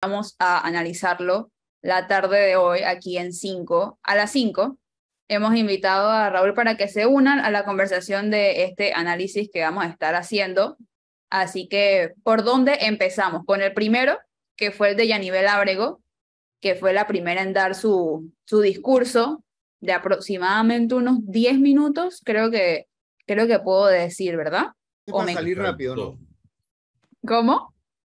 vamos a analizarlo la tarde de hoy aquí en 5, a las 5. Hemos invitado a Raúl para que se unan a la conversación de este análisis que vamos a estar haciendo. Así que, ¿por dónde empezamos? Con el primero, que fue el de Yanivel Ábrego, que fue la primera en dar su discurso de aproximadamente unos 10 minutos, creo que puedo decir, ¿verdad? Es para salir rápido, ¿no? ¿Cómo?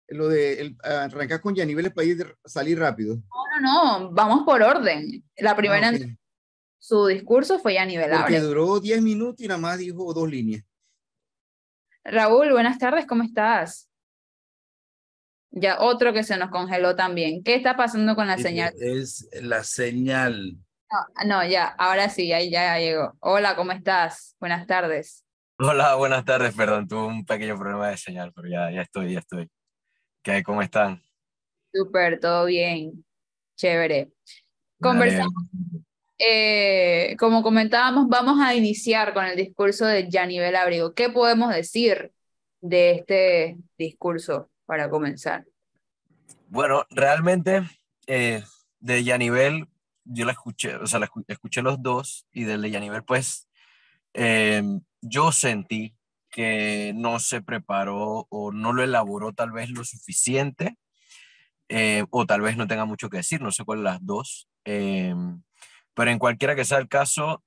Lo de arrancar con Yanivel es para salir rápido. No, vamos por orden. La primera en su discurso fue Yanivel Ábrego. Porque duró 10 minutos y nada más dijo 2 líneas. Raúl, buenas tardes, ¿cómo estás? Ya otro que se nos congeló también. ¿Qué está pasando con la señal? Es la señal. No, ya, ahora sí, ya llegó. Hola, ¿cómo estás? Buenas tardes. Hola, buenas tardes, perdón, tuve un pequeño problema de señal, pero ya estoy. ¿Qué, cómo están? Súper, todo bien. Chévere. Me alegro. Conversamos. Como comentábamos, vamos a iniciar con el discurso de Yanivel Ábrego. ¿Qué podemos decir de este discurso para comenzar? Bueno, realmente de Yanivel yo la escuché, o sea, escuché los dos, y del de Yanivel pues yo sentí que no se preparó o no lo elaboró tal vez lo suficiente, o tal vez no tenga mucho que decir, no sé cuál de las dos. Pero en cualquiera que sea el caso,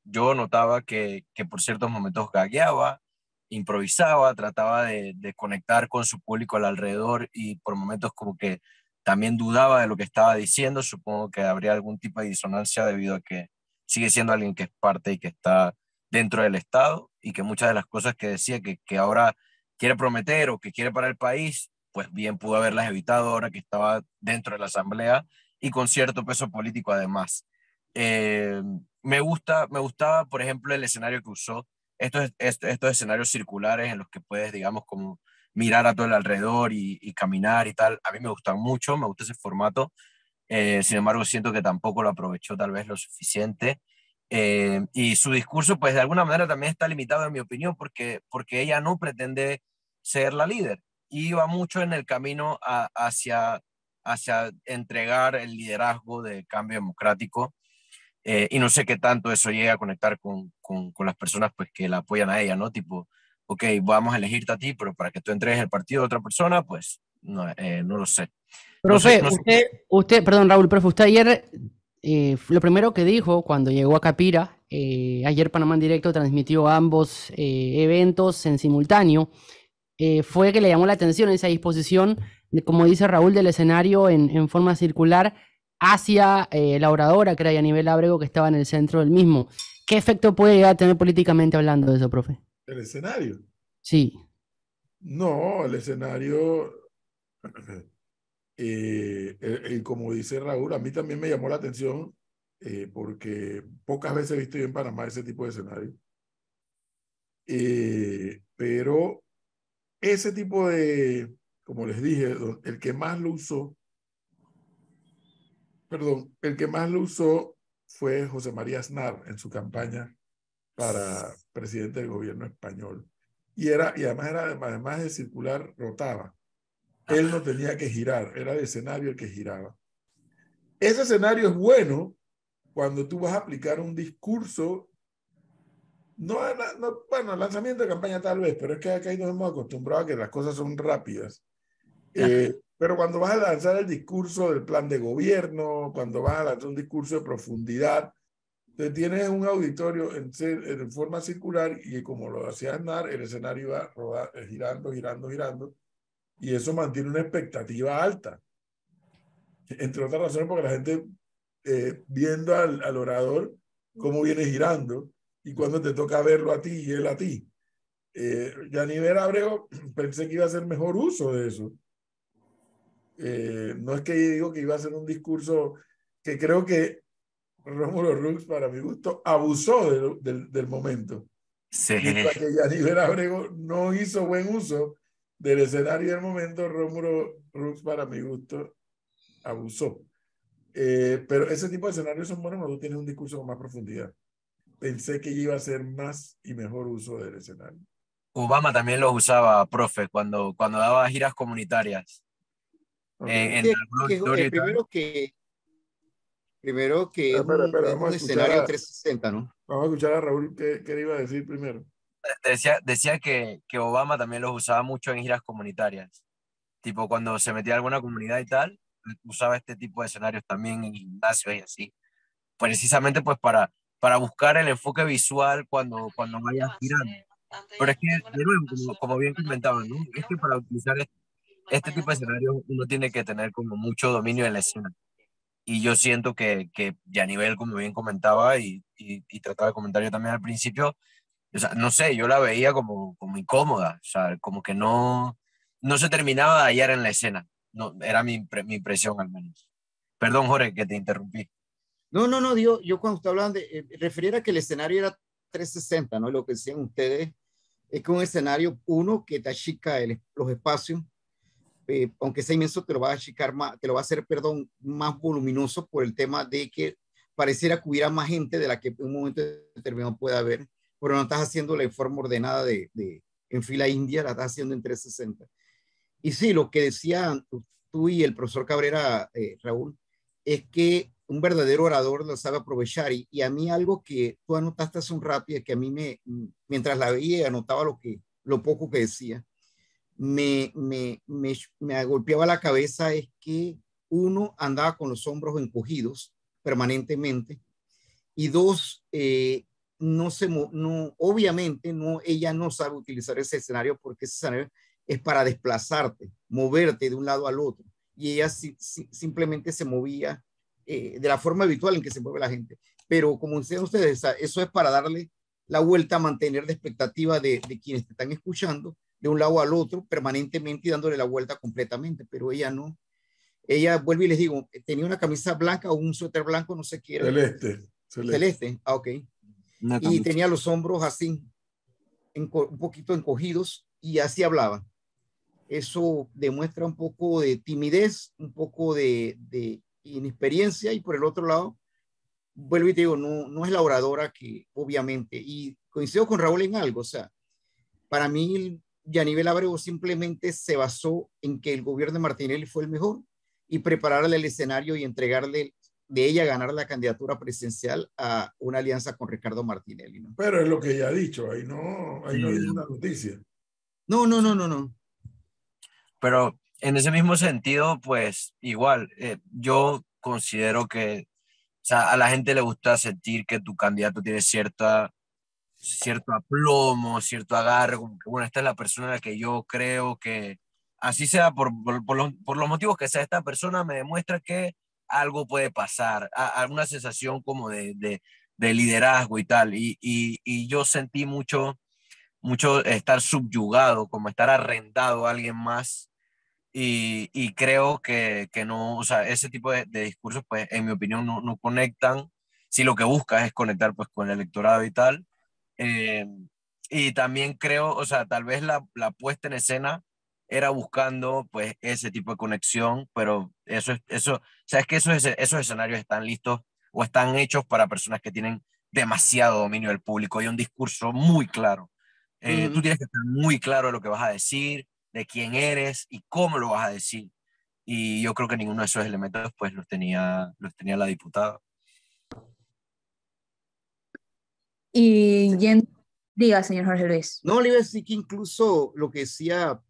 yo notaba que por ciertos momentos gagueaba, improvisaba, trataba de conectar con su público al alrededor, y por momentos como que también dudaba de lo que estaba diciendo. Supongo que habría algún tipo de disonancia debido a que sigue siendo alguien que es parte y que está dentro del Estado, y que muchas de las cosas que decía que ahora quiere prometer o que quiere para el país, pues bien pudo haberlas evitado ahora que estaba dentro de la Asamblea y con cierto peso político además. Me gustaba, por ejemplo, el escenario que usó, estos escenarios circulares en los que puedes, digamos, como mirar a todo el alrededor y caminar y tal. A mí me gustan mucho, me gusta ese formato. Sin embargo, siento que tampoco lo aprovechó tal vez lo suficiente. Y su discurso, pues de alguna manera también está limitado, en mi opinión, porque ella no pretende ser la líder, y va mucho en el camino hacia entregar el liderazgo de cambio democrático. Y no sé qué tanto eso llega a conectar con las personas pues que la apoyan a ella, ¿no? Tipo, ok, vamos a elegirte a ti, pero para que tú entregues el partido a otra persona, pues no lo sé. Profe, No sé. perdón, Raúl, profe, usted ayer, lo primero que dijo cuando llegó a Capira, ayer Panamá en Directo transmitió ambos eventos en simultáneo, fue que le llamó la atención esa disposición, como dice Raúl, del escenario en forma circular hacia la oradora, que era Yanivel Ábrego, que estaba en el centro del mismo. ¿Qué efecto puede llegar a tener políticamente hablando de eso, profe? ¿El escenario? Sí. No, el escenario, como dice Raúl, a mí también me llamó la atención porque pocas veces he visto yo en Panamá ese tipo de escenario. Pero ese tipo de, como les dije, el que más lo usó, el que más lo usó fue José María Aznar en su campaña para presidente del gobierno español. Y además de circular, rotaba. Él no tenía que girar, era el escenario el que giraba. Ese escenario es bueno cuando tú vas a aplicar un discurso, bueno, lanzamiento de campaña tal vez, pero es que acá nos hemos acostumbrado a que las cosas son rápidas. Pero cuando vas a lanzar el discurso del plan de gobierno, cuando vas a lanzar un discurso de profundidad, te tienes un auditorio en forma circular, y como lo hacía Aznar, el escenario va girando, y eso mantiene una expectativa alta. Entre otras razones porque la gente viendo al orador cómo viene girando y cuando te toca verlo a ti y él a ti. Yanivel Ábrego pensé que iba a hacer mejor uso de eso. No es que digo que iba a hacer un discurso que creo que Rómulo Rux, para mi gusto, abusó del momento. Sí. Mientras que Yanivel Ábrego no hizo buen uso del escenario del momento, Rómulo Rux, para mi gusto, abusó. Pero ese tipo de escenarios son buenos cuando tú tienes un discurso con más profundidad. Pensé que iba a hacer más y mejor uso del escenario. Obama también los usaba, profe, cuando daba giras comunitarias. en Sí, algún auditorio y tal. primero que Espera, espera, es vamos un a escuchar escenario a, 360, ¿no? vamos a escuchar a Raúl qué le iba a decir primero. Decía que Obama también los usaba mucho en giras comunitarias. Tipo, cuando se metía a alguna comunidad y tal, usaba este tipo de escenarios también en gimnasios y así. Precisamente pues para buscar el enfoque visual cuando vayas girando. Pero es que, de nuevo, como bien comentaban, ¿no? Es que para utilizar este tipo de escenarios uno tiene que tener como mucho dominio de la escena. Y yo siento que Yanivel, como bien comentaba y trataba de comentar yo también al principio, o sea, no sé, yo la veía como incómoda, o sea, como que no se terminaba de hallar en la escena. No, era mi impresión al menos. Perdón, Jorge, que te interrumpí. No, yo cuando usted hablaba refería a que el escenario era 360, ¿no? Lo que decían ustedes es que un escenario, uno, que te achica los espacios, aunque sea inmenso, te lo va a achicar más, te lo va a hacer, perdón, más voluminoso por el tema de que pareciera que hubiera más gente de la que en un momento determinado pueda haber, pero no estás haciendo la forma ordenada en fila india, la estás haciendo en 360. Y sí, lo que decían tú y el profesor Cabrera, Raúl, es que un verdadero orador lo sabe aprovechar. Y a mí algo que tú anotaste hace un rato y es que a mí mientras la veía y anotaba lo poco que decía, me golpeaba la cabeza es que uno andaba con los hombros encogidos permanentemente y dos, obviamente ella no sabe utilizar ese escenario porque ese escenario es para desplazarte, moverte de un lado al otro. Y ella simplemente se movía de la forma habitual en que se mueve la gente. Pero como decían ustedes, eso es para darle la vuelta, mantener la expectativa de quienes te están escuchando de un lado al otro permanentemente y dándole la vuelta completamente. Pero ella no. Ella, vuelve y les digo, tenía una camisa blanca o un suéter blanco, no sé qué era. Celeste. Ok. Una Y camisa. tenía los hombros así, un poquito encogidos y así hablaba. Eso demuestra un poco de timidez, un poco de inexperiencia y por el otro lado, vuelvo y te digo, no es la oradora que obviamente, y coincido con Raúl en algo, o sea, para mí Yanivel Ábrego simplemente se basó en que el gobierno de Martinelli fue el mejor y prepararle el escenario y entregarle de ella ganar la candidatura presidencial a una alianza con Ricardo Martinelli, ¿no? Pero es lo que ella ha dicho, ahí no hay ninguna noticia. No. Pero en ese mismo sentido, pues igual, yo considero que, o sea, a la gente le gusta sentir que tu candidato tiene cierto aplomo, cierto agarre, como que, bueno, esta es la persona en la que yo creo que, así sea por los motivos que sea, esta persona me demuestra que algo puede pasar, alguna sensación como de liderazgo y tal. Y yo sentí mucho estar subyugado, como estar arrendado a alguien más. Y creo que no, o sea, ese tipo de discursos, pues, en mi opinión, no conectan. Si lo que buscas es conectar, pues, con el electorado y tal. Eh, y también creo, o sea, tal vez la puesta en escena era buscando, pues, ese tipo de conexión, pero o sea, es que esos escenarios están listos o están hechos para personas que tienen demasiado dominio del público y un discurso muy claro. Tú tienes que estar muy claro de lo que vas a decir, de quién eres y cómo lo vas a decir. Y yo creo que ninguno de esos elementos, pues, los tenía la diputada. Y diga, señor Jorge Luis. No, le iba a decir que incluso lo que decía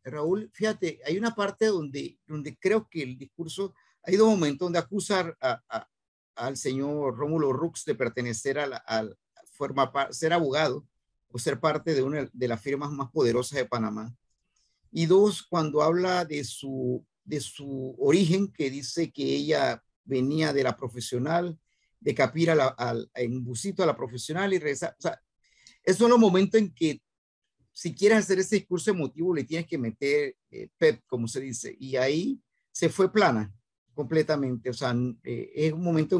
Raúl, fíjate, hay una parte donde creo que el discurso, hay dos momentos donde acusar al señor Rómulo Rux de pertenecer ser abogado o ser parte de una de las firmas más poderosas de Panamá. Y dos, cuando habla de su origen, que dice que ella venía de la profesional, de Capira en Busito a la profesional y regresa. O sea, esos son los momentos en que si quieres hacer ese discurso emotivo, le tienes que meter pep, como se dice, y ahí se fue plana completamente. O sea, es un momento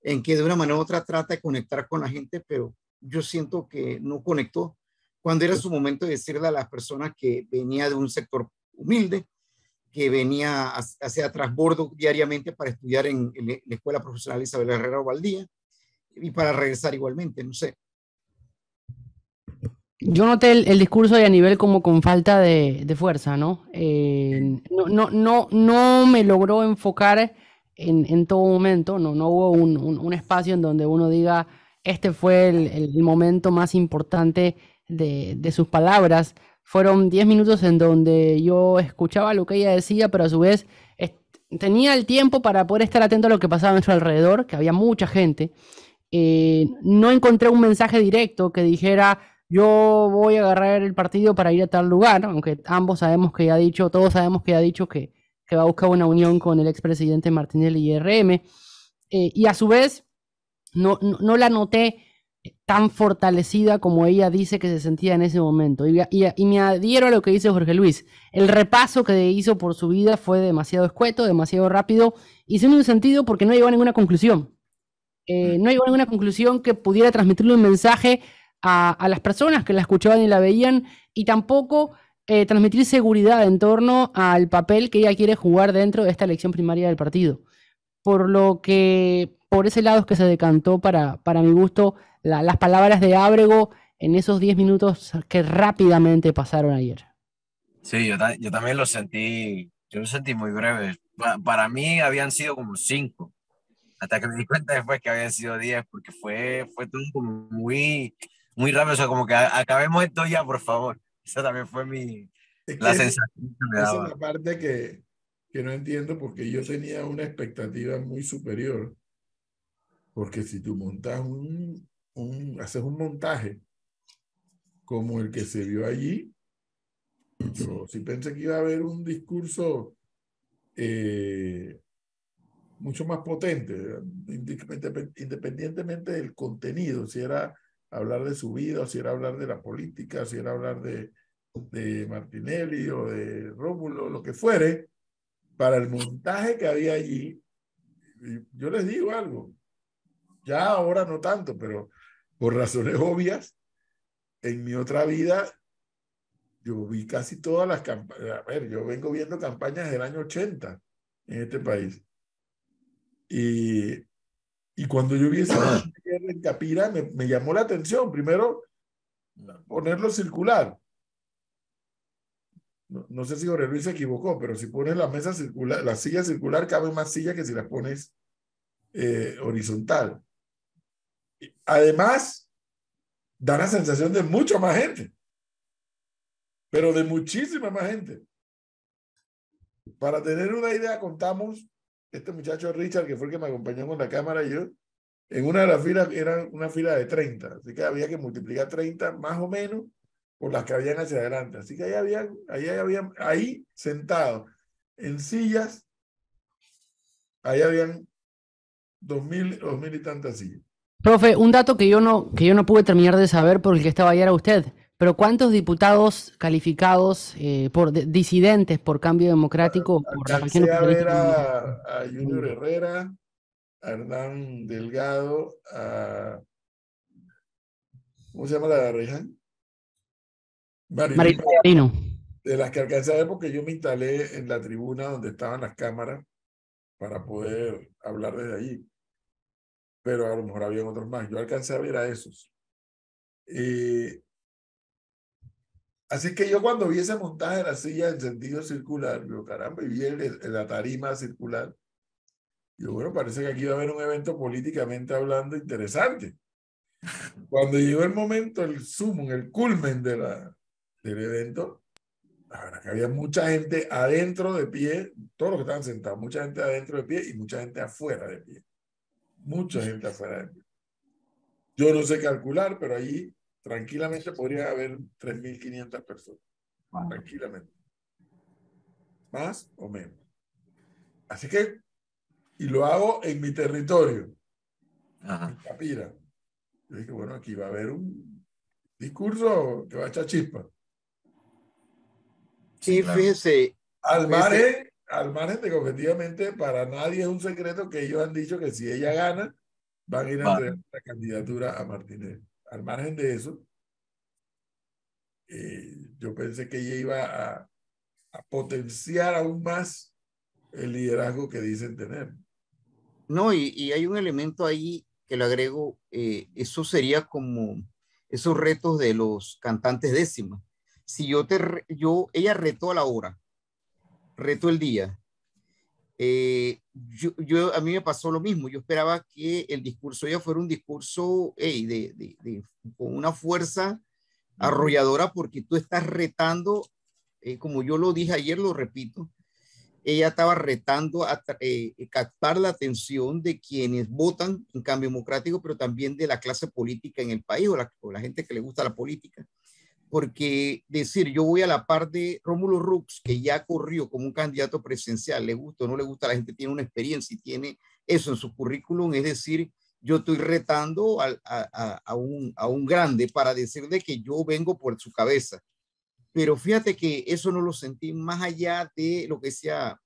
en que de una manera u otra trata de conectar con la gente, pero yo siento que no conectó cuando era su momento de decirle a las personas que venía de un sector humilde, que venía hacia transbordo diariamente para estudiar en la Escuela Profesional Isabel Herrera Valdía y para regresar igualmente, no sé. Yo noté el discurso de Aníbal como con falta de fuerza, ¿no? No me logró enfocar en todo momento, no hubo un espacio en donde uno diga, este fue el momento más importante de sus palabras. Fueron 10 minutos en donde yo escuchaba lo que ella decía, pero a su vez tenía el tiempo para poder estar atento a lo que pasaba a nuestro alrededor, que había mucha gente. No encontré un mensaje directo que dijera yo voy a agarrar el partido para ir a tal lugar, aunque ambos sabemos que ya ha dicho, todos sabemos que ha dicho que va a buscar una unión con el expresidente Martinelli y RM, y a su vez no la noté tan fortalecida como ella dice que se sentía en ese momento. Y me adhiero a lo que dice Jorge Luis. El repaso que hizo por su vida fue demasiado escueto, demasiado rápido, y sin un sentido porque no llegó a ninguna conclusión. No llegó a ninguna conclusión que pudiera transmitirle un mensaje a las personas que la escuchaban y la veían, y tampoco transmitir seguridad en torno al papel que ella quiere jugar dentro de esta elección primaria del partido. Por lo que, por ese lado es que se decantó para mi gusto las palabras de Ábrego en esos 10 minutos que rápidamente pasaron ayer. Sí, yo también yo lo sentí muy breve. Para mí habían sido como 5, hasta que me di cuenta después que habían sido 10, porque fue todo como muy rápido, o sea, como que acabemos esto ya, por favor. Esa también fue Es que la sensación que me esa es daba. la parte que no entiendo, porque yo tenía una expectativa muy superior, porque si tú montas haces un montaje como el que se vio allí, yo sí pensé que iba a haber un discurso mucho más potente, independientemente del contenido, si era hablar de su vida, o si era hablar de la política, si era hablar de Martinelli o de Rómulo, lo que fuere, para el montaje que había allí. Yo les digo algo, ya ahora no tanto, pero por razones obvias, en mi otra vida, yo vi casi todas las campañas. A ver, yo vengo viendo campañas del año 80 en este país. Y, y cuando yo vi esa guerra en Capira, me llamó la atención. Primero, ponerlo circular. No sé si Jorge Luis se equivocó, pero si pones la mesa circular, la silla circular, cabe más silla que si la pones horizontal. Además, da la sensación de mucha más gente, pero de muchísima más gente. Para tener una idea, contamos, este muchacho Richard, que fue el que me acompañó con la cámara y yo, en una de las filas era una fila de 30, así que había que multiplicar 30 más o menos por las que habían hacia adelante. Así que ahí sentados en sillas, ahí habían 2000 y tantas sillas. Profe, un dato que yo no pude terminar de saber por el que estaba ayer a usted, pero ¿cuántos diputados calificados por disidentes por Cambio Democrático por la facción Alcancé a ver oficialista? a Junior Herrera, a Hernán Delgado, ¿cómo se llama la de Arreján? Marilyn. Marino. De las que alcancé a ver, porque yo me instalé en la tribuna donde estaban las cámaras para poder hablar desde allí. Pero a lo mejor había otros más. Yo alcancé a ver a esos. Así que yo cuando vi ese montaje de la silla en sentido circular, yo caramba, y vi la tarima circular, yo bueno, parece que aquí va a haber un evento políticamente hablando interesante. Cuando llegó el momento, el sumo, el culmen del evento, la verdad que había mucha gente adentro de pie, todos los que estaban sentados, mucha gente adentro de pie y mucha gente afuera de pie. Mucha gente afuera de pie. Yo no sé calcular, pero allí tranquilamente podría haber 3.500 personas. Wow. Tranquilamente. Más o menos. Así que, y lo hago en mi territorio, en Capira. Yo dije, bueno, aquí va a haber un discurso que va a echar chispa. Sí, claro. Fíjese. Al margen de que objetivamente para nadie es un secreto que ellos han dicho que si ella gana, van a ir a entregar la candidatura a Martínez. Al margen de eso, yo pensé que ella iba a potenciar aún más el liderazgo que dicen tener. No, y hay un elemento ahí que le agrego, eso sería como esos retos de los cantantes décimas. Si ella retó a la hora, retó el día. A mí me pasó lo mismo. Yo esperaba que el discurso de ella fuera un discurso con una fuerza arrolladora, porque tú estás retando, como yo lo dije ayer, lo repito, ella estaba retando a captar la atención de quienes votan en Cambio Democrático, pero también de la clase política en el país, o la gente que le gusta la política. Porque decir, yo voy a la par de Rómulo Rux, que ya corrió como un candidato presidencial, le gusta o no le gusta, la gente tiene una experiencia y tiene eso en su currículum, es decir, yo estoy retando a un grande para decirle que yo vengo por su cabeza. Pero fíjate que eso no lo sentí, más allá de lo que decía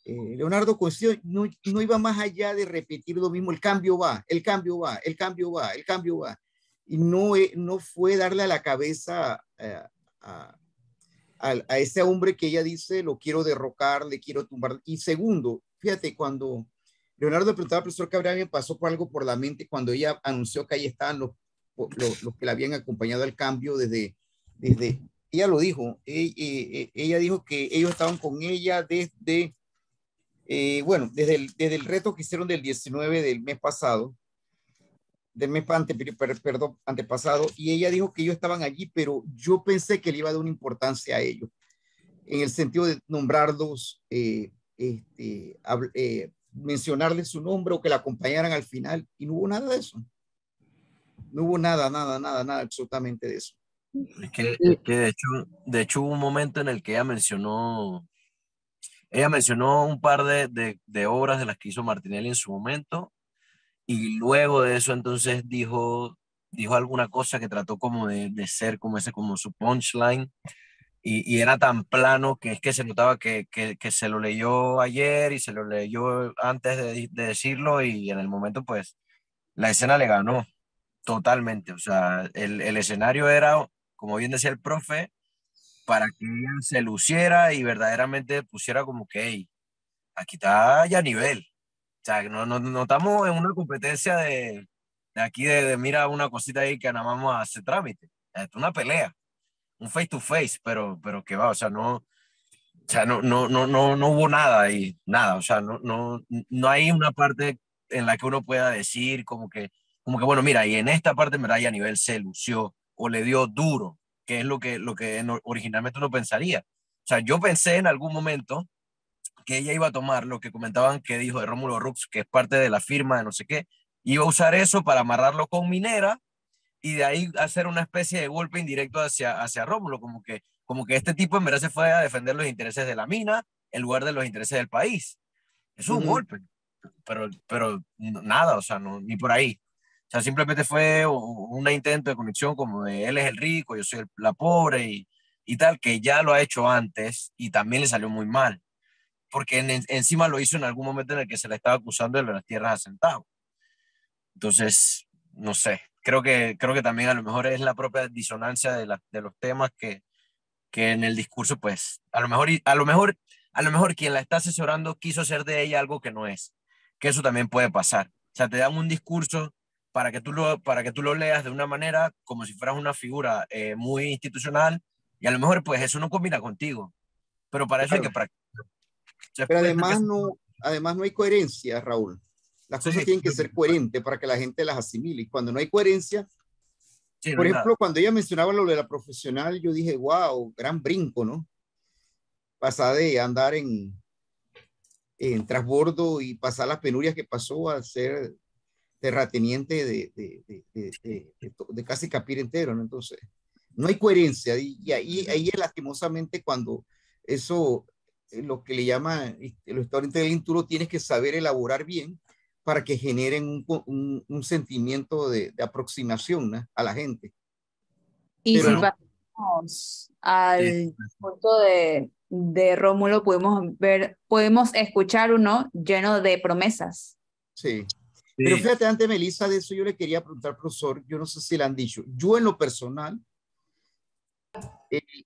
Leonardo Cuestión, no iba más allá de repetir lo mismo, el cambio va, el cambio va, el cambio va, el cambio va. Y no fue darle a la cabeza a ese hombre que ella dice, lo quiero derrocar, le quiero tumbar. Y segundo, fíjate, cuando Leonardo le preguntaba al profesor Cabrera, me pasó por algo por la mente cuando ella anunció que ahí estaban los que la habían acompañado al cambio desde ella lo dijo, ella dijo que ellos estaban con ella desde el reto que hicieron del 19 del mes pasado, antepasado, y ella dijo que ellos estaban allí, pero yo pensé que le iba a dar una importancia a ellos, en el sentido de nombrarlos, mencionarles su nombre o que la acompañaran al final, y no hubo nada de eso. No hubo nada, absolutamente de eso. Es que de hecho hubo un momento en el que ella mencionó un par de obras de las que hizo Martinelli en su momento, y luego de eso entonces dijo alguna cosa que trató como de ser como su punchline, y era tan plano que es que se notaba que se lo leyó ayer y se lo leyó antes de decirlo, y en el momento pues la escena le ganó totalmente. O sea, el escenario era, como bien decía el profe, para que ella se luciera y verdaderamente pusiera como que, hey, aquí está ya nivel. O sea, no estamos en una competencia de aquí mira una cosita ahí que nada más vamos a hacer trámite. Es una pelea, un face to face, pero que va, o sea, no hubo nada ahí, nada. O sea, no hay una parte en la que uno pueda decir como que bueno, mira, y en esta parte Medalla a nivel se lució o le dio duro, que es lo que originalmente uno pensaría. O sea, yo pensé en algún momento que ella iba a tomar lo que comentaban que dijo de Rómulo Rux, que es parte de la firma de no sé qué, iba a usar eso para amarrarlo con Minera y de ahí hacer una especie de golpe indirecto hacia Rómulo, como que este tipo en verdad se fue a defender los intereses de la mina en lugar de los intereses del país. Es un golpe, pero nada, o sea, ni por ahí. O sea, simplemente fue un intento de conexión como de él es el rico, yo soy la pobre y tal, que ya lo ha hecho antes y también le salió muy mal, porque encima lo hizo en algún momento en el que se le estaba acusando de las tierras asentadas. Entonces, no sé, creo que también a lo mejor es la propia disonancia de los temas que en el discurso, pues, a lo mejor quien la está asesorando quiso hacer de ella algo que no es, que eso también puede pasar. O sea, te dan un discurso para que tú lo leas de una manera como si fueras una figura muy institucional, y a lo mejor pues eso no combina contigo, pero para eso hay Claro. que practicar. O sea, Pero además no hay coherencia, Raúl. Las cosas tienen que ser coherentes para que la gente las asimile. Y cuando no hay coherencia, sí, por ejemplo, cuando ella mencionaba lo de la profesional, yo dije, wow, gran brinco, ¿no? Pasar de andar en transbordo y pasar las penurias que pasó a ser terrateniente de casi Capir entero, ¿no? Entonces, no hay coherencia. Y ahí es lastimosamente cuando eso, lo que le llama el storytelling, tú lo tienes que saber elaborar bien para que generen un sentimiento de aproximación, ¿no?, a la gente. Y Pero si no, pasamos al punto de Rómulo, podemos escuchar uno lleno de promesas. sí. Sí. Pero fíjate, antes, Melissa, de eso yo le quería preguntar, profesor, yo no sé si le han dicho, yo en lo personal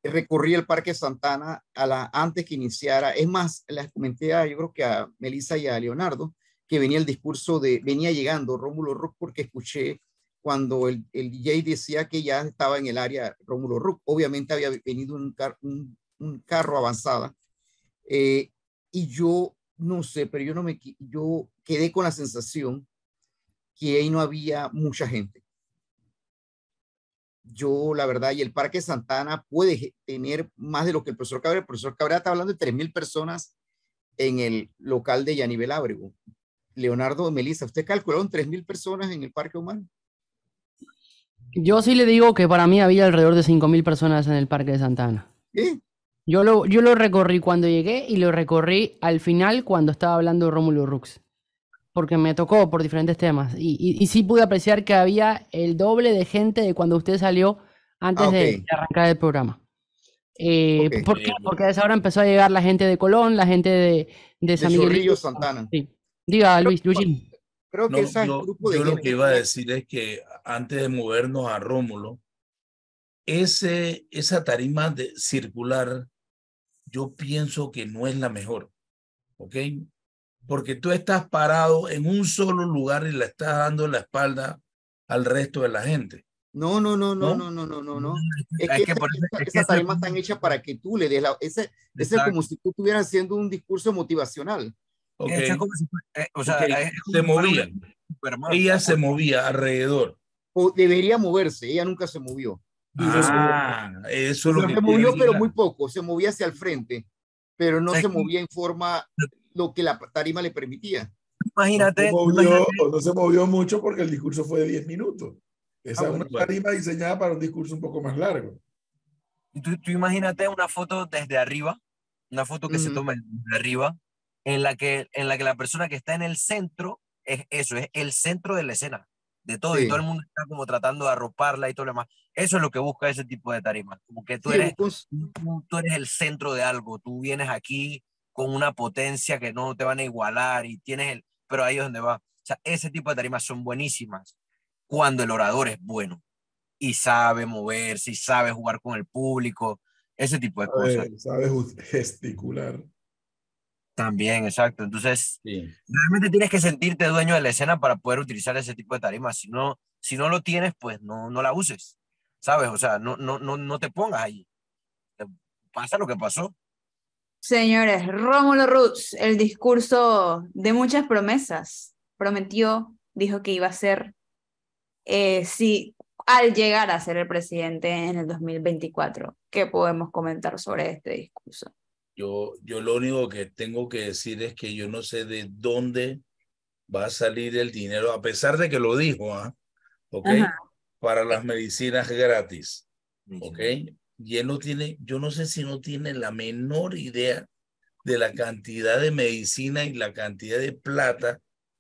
recorrí el Parque Santana antes que iniciara, es más, les comenté yo creo que a Melissa y a Leonardo, que venía llegando Rómulo Rux, porque escuché cuando el DJ decía que ya estaba en el área Rómulo Rux. Obviamente había venido un carro avanzada. Y yo no sé, pero yo quedé con la sensación que ahí no había mucha gente. Yo, la verdad, y el Parque Santana puede tener más de lo que el profesor Cabrera. El profesor Cabrera está hablando de 3,000 personas en el local de Yanivel Ábrego. Leonardo, Melissa, ¿usted calcularon 3,000 personas en el Parque Humano? Yo sí le digo que para mí había alrededor de 5.000 personas en el Parque de Santana. ¿Eh? Yo lo recorrí cuando llegué y lo recorrí al final cuando estaba hablando de Rómulo Rux. Porque me tocó por diferentes temas. Y sí pude apreciar que había el doble de gente de cuando usted salió antes de arrancar el programa. ¿Por qué? Porque a esa hora empezó a llegar la gente de Colón, la gente de San Miguelito. Chorrillos, Santana. Sí. Diga, Luis. Creo que ese grupo de yo gente lo que iba a decir es que antes de movernos a Rómulo, esa tarima circular, yo pienso que no es la mejor, ¿ok? Porque tú estás parado en un solo lugar y le estás dando la espalda al resto de la gente. No. Es que esas tarimas están hechas para que tú le des ese es como si tú estuvieras haciendo un discurso motivacional. Okay. Como si, se movía. Ella se movía alrededor. O debería moverse, ella nunca se movió. Eso es lo que se movió, pero muy poco, se movía hacia el frente, pero no se movía en forma lo que la tarima le permitía. Imagínate. No se movió mucho porque el discurso fue de 10 minutos. Esa es una tarima diseñada para un discurso un poco más largo. Tú imagínate una foto desde arriba, una foto que se toma desde arriba, en la que la persona que está en el centro es eso, es el centro de la escena, de todo, y todo el mundo está como tratando de arroparla y todo lo demás. Eso es lo que busca ese tipo de tarimas, como que tú eres el centro de algo, tú vienes aquí con una potencia que no te van a igualar y pero ahí es donde va. O sea, ese tipo de tarimas son buenísimas cuando el orador es bueno y sabe moverse y sabe jugar con el público, ese tipo de cosas. Sabe gesticular. También, exacto. Entonces, realmente tienes que sentirte dueño de la escena para poder utilizar ese tipo de tarimas. Si no lo tienes, pues no la uses, ¿sabes? O sea, no te pongas ahí. Pasa lo que pasó. Señores, Rómulo Rux, el discurso de muchas promesas. Prometió, dijo que iba a ser, al llegar a ser el presidente en el 2024. ¿Qué podemos comentar sobre este discurso? Yo lo único que tengo que decir es que yo no sé de dónde va a salir el dinero, a pesar de que lo dijo, ¿ok? Para las medicinas gratis, ¿ok? Y él no tiene, yo no sé si no tiene la menor idea de la cantidad de medicina y la cantidad de plata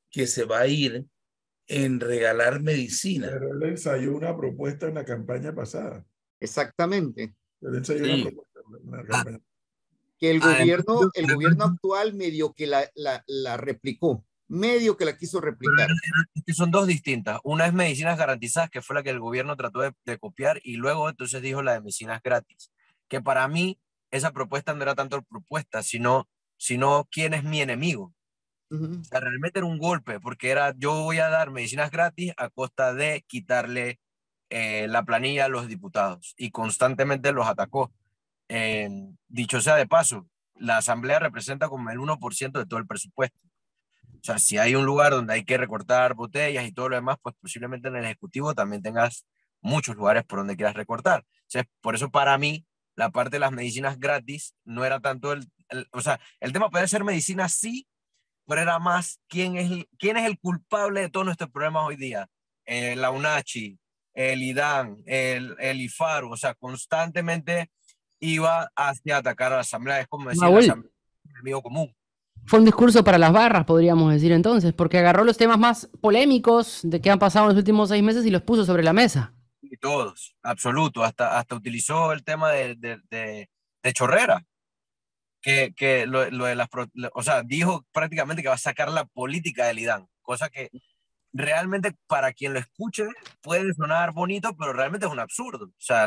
que se va a ir en regalar medicina. Pero él ensayó una propuesta en la campaña pasada. Exactamente. Él ensayó una propuesta en la campaña. Que el gobierno actual medio que la replicó, medio que la quiso replicar. Que son dos distintas. Una es medicinas garantizadas, que fue la que el gobierno trató de copiar, y luego entonces dijo la de medicinas gratis, que para mí esa propuesta no era tanto propuesta, sino quién es mi enemigo. O sea, realmente era un golpe, porque era yo voy a dar medicinas gratis a costa de quitarle la planilla a los diputados, y constantemente los atacó. Dicho sea de paso, la asamblea representa como el 1% de todo el presupuesto. O sea, si hay un lugar donde hay que recortar botellas y todo lo demás, pues posiblemente en el ejecutivo también tengas muchos lugares por donde quieras recortar. O sea, por eso para mí la parte de las medicinas gratis no era tanto o sea, el tema puede ser medicina sí, pero era más quién es el culpable de todos nuestros problemas hoy día. La UNACHI, el IDAN, el IFARU, o sea, constantemente iba hacia atacar a la asamblea. Es como decir, la asamblea es un enemigo común. Fue un discurso para las barras, podríamos decir entonces, porque agarró los temas más polémicos de que han pasado en los últimos 6 meses y los puso sobre la mesa. Y todos, absoluto. Hasta utilizó el tema de Chorrera, que lo de o sea, dijo prácticamente que va a sacar la política del IDAN, cosa que realmente para quien lo escuche puede sonar bonito, pero realmente es un absurdo. O sea,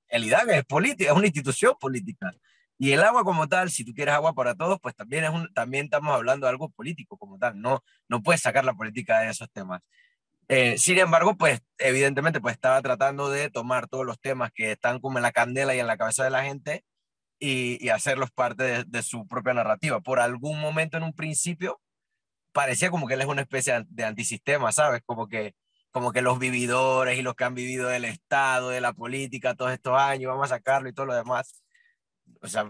el IDAN es política, es una institución política. Y el agua como tal, si tú quieres agua para todos, pues también estamos hablando de algo político como tal. No puedes sacar la política de esos temas. Sin embargo, pues evidentemente pues estaba tratando de tomar todos los temas que están como en la candela y en la cabeza de la gente y hacerlos parte de su propia narrativa. Por algún momento en un principio parecía como que él es una especie de antisistema, ¿sabes? Como que los vividores y los que han vivido del Estado, de la política todos estos años, vamos a sacarlo y todo lo demás. O sea,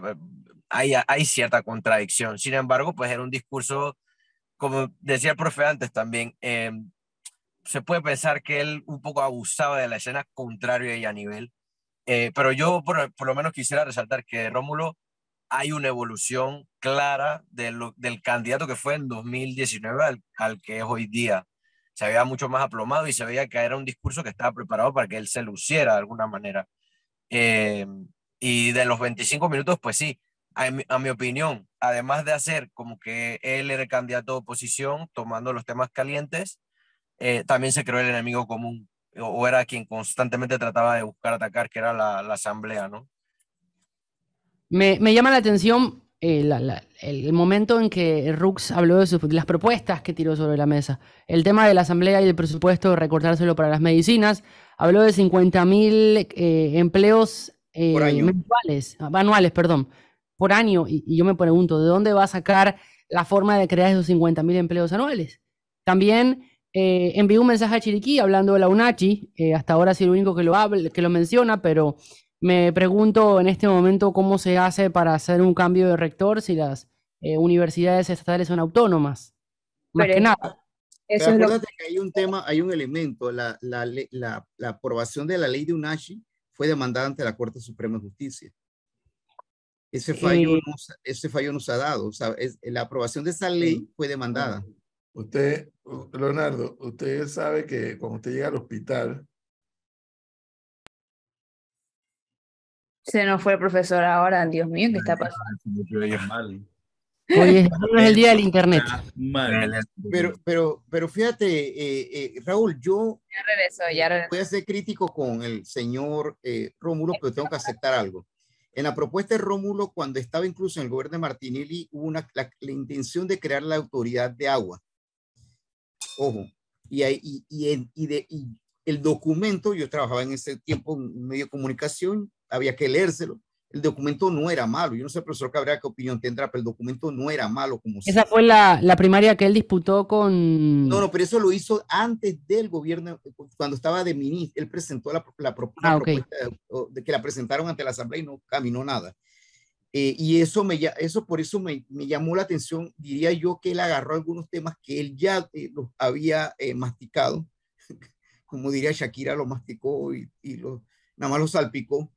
hay cierta contradicción. Sin embargo, pues era un discurso, como decía el profe antes también, se puede pensar que él un poco abusaba de la escena contrario a Yanivel. Pero yo por lo menos quisiera resaltar que Rómulo hay una evolución clara del candidato que fue en 2019 al que es hoy día. Se veía mucho más aplomado y se veía que era un discurso que estaba preparado para que él se luciera de alguna manera. Eh, y de los 25 minutos, pues sí, a mi opinión, además de hacer como que él era el candidato de oposición, tomando los temas calientes, también se creó el enemigo común, o era quien constantemente trataba de buscar atacar, que era la asamblea, ¿no? Me llama la atención el momento en que Rux habló de las propuestas que tiró sobre la mesa. El tema de la asamblea y el presupuesto, recortárselo para las medicinas. Habló de 50.000 empleos Por año. anuales, perdón, por año. Y yo me pregunto, ¿de dónde va a sacar la forma de crear esos 50.000 empleos anuales? También envió un mensaje a Chiriquí hablando de la UNACHI. Hasta ahora sí el único que lo menciona, pero me pregunto en este momento cómo se hace para hacer un cambio de rector si las universidades estatales son autónomas, más Pero que nada. Pero eso es lo acuérdate que hay un tema, hay un elemento, la aprobación de la ley de UNACHI fue demandada ante la Corte Suprema de Justicia. Ese fallo, Eh, ese fallo no se ha dado. O sea, la aprobación de esa ley fue demandada. Usted, Leonardo, usted sabe que cuando usted llega al hospital, se nos fue el profesor ahora, Dios mío, ¿qué está pasando? Mal. Hoy no es el día del internet. Mal. Pero fíjate, Raúl, yo Ya regresó. voy a ser crítico con el señor Rómulo, pero tengo que aceptar algo. En la propuesta de Rómulo, cuando estaba incluso en el gobierno de Martinelli, hubo la intención de crear la autoridad de agua. Ojo, y el documento, yo trabajaba en ese tiempo en medio de comunicación, había que leérselo. El documento no era malo. Yo no sé, profesor Cabrera, qué opinión tendrá, pero el documento no era malo como Esa fue la primaria que él disputó con... No, pero eso lo hizo antes del gobierno, cuando estaba de ministro. Él presentó la okay. propuesta de que la presentaron ante la asamblea y no caminó nada. Y eso por eso me llamó la atención. Diría yo que él agarró algunos temas que él ya los había masticado, como diría Shakira, lo masticó nada más lo salpicó.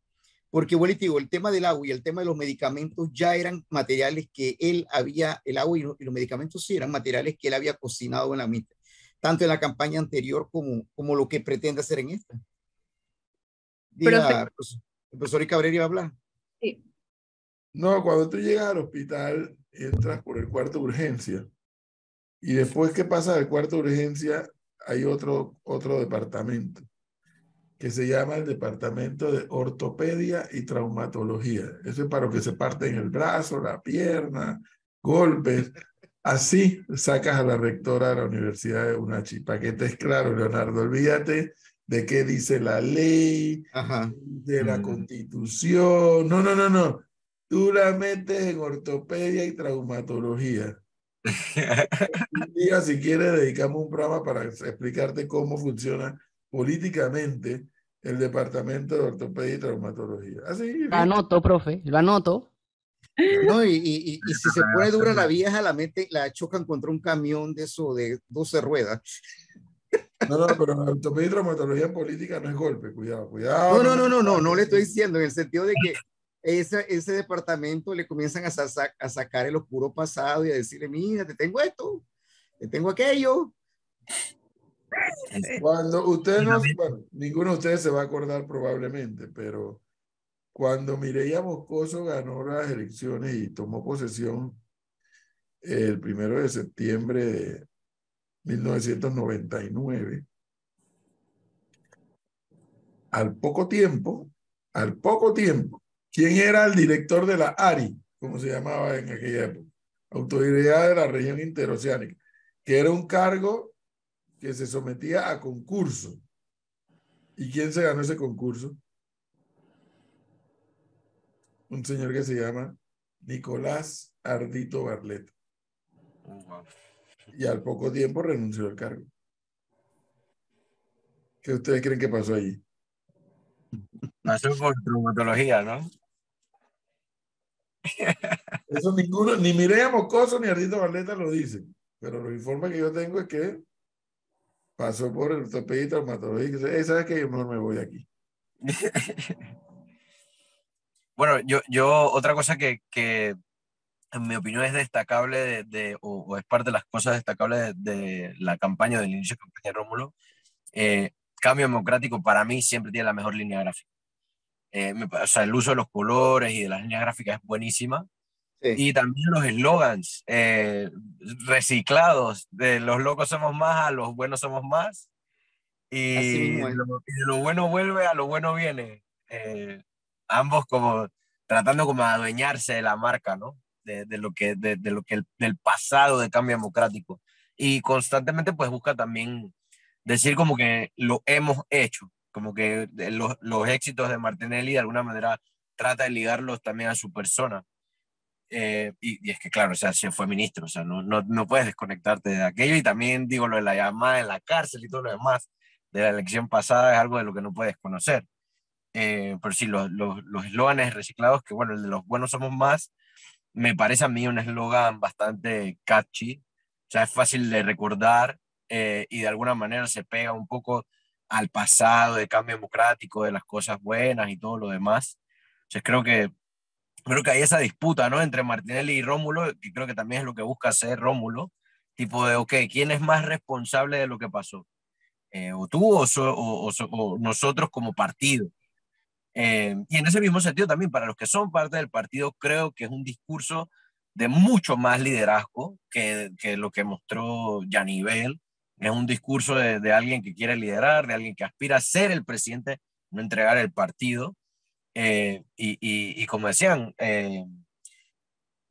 Porque, bueno, digo, el tema del agua y el tema de los medicamentos ya eran materiales que él había, el agua y los medicamentos sí eran materiales que él había cocinado en la mitad, tanto en la campaña anterior como lo que pretende hacer en esta. Diga, pues, el profesor Cabrera iba a hablar. Sí. No, cuando tú llegas al hospital, entras por el cuarto de urgencia y después que pasas del cuarto de urgencia hay otro departamento que se llama el departamento de ortopedia y traumatología. Eso es para los que se parten el brazo, la pierna, golpes. Así sacas a la rectora de la Universidad de UNACHI. Para que estés claro, Leonardo, olvídate de qué dice la ley, de la Constitución. No. Tú la metes en ortopedia y traumatología. Un día, si quieres, dedicamos un programa para explicarte cómo funciona políticamente el departamento de ortopedia y traumatología. Así. Lo anoto, profe, lo anoto. No, y si se pone dura la vieja, la chocan contra un camión de eso de 12 ruedas. No, pero la ortopedia y traumatología política no es golpe, cuidado. No le estoy diciendo en el sentido de que ese departamento le comienzan a sacar el oscuro pasado y a decirle, mira, te tengo esto, te tengo aquello. Cuando ustedes bueno, ninguno de ustedes se va a acordar probablemente, pero cuando Mireya Moscoso ganó las elecciones y tomó posesión el 1 de septiembre de 1999, al poco tiempo, ¿quién era el director de la ARI? Como se llamaba en aquella época, Autoridad de la Región Interoceánica, que era un cargo que se sometía a concurso. ¿Y quién se ganó ese concurso? Un señor que se llama Nicolás Ardito Barletta. Wow. Y al poco tiempo renunció al cargo. ¿Qué ustedes creen que pasó allí? Pasó por traumatología, ¿no? Eso ninguno, ni Mireya Moscoso ni Ardito Barletta lo dicen. Pero los informes que yo tengo es que pasó por el ortopedia y traumatología y dice, ¿sabes qué? Yo mejor me voy de aquí. Bueno, otra cosa que en mi opinión es destacable o es parte de las cosas destacables de la campaña, del inicio de campaña de Rómulo, Cambio Democrático para mí siempre tiene la mejor línea gráfica. O sea, el uso de los colores y de las líneas gráficas es buenísima. Sí, Y también los eslogans reciclados, de los locos somos más a los buenos somos más, así y mismo es. y de lo bueno vuelve a lo bueno viene. Ambos como tratando como de adueñarse de la marca, ¿no? Del pasado de Cambio Democrático. Y constantemente pues busca también decir como que lo hemos hecho, como que los éxitos de Martinelli de alguna manera trata de ligarlos también a su persona. Y es que, claro, o sea, se fue ministro, o sea, no puedes desconectarte de aquello. Y también digo lo de la llamada en la cárcel y todo lo demás de la elección pasada es algo de lo que no puedes conocer. Pero sí, los eslóganes reciclados, que bueno, el de los buenos somos más, me parece a mí un eslogan bastante catchy, o sea, es fácil de recordar, y de alguna manera se pega un poco al pasado de Cambio Democrático, de las cosas buenas y todo lo demás. O sea, creo que hay esa disputa, ¿no? Entre Martinelli y Rómulo, que creo que también es lo que busca hacer Rómulo, tipo de, ok, ¿quién es más responsable de lo que pasó? O tú o nosotros como partido. Y en ese mismo sentido también, para los que son parte del partido, creo que es un discurso de mucho más liderazgo que lo que mostró Yanivel. Es un discurso de alguien que quiere liderar, de alguien que aspira a ser el presidente, no entregar el partido. Y como decían,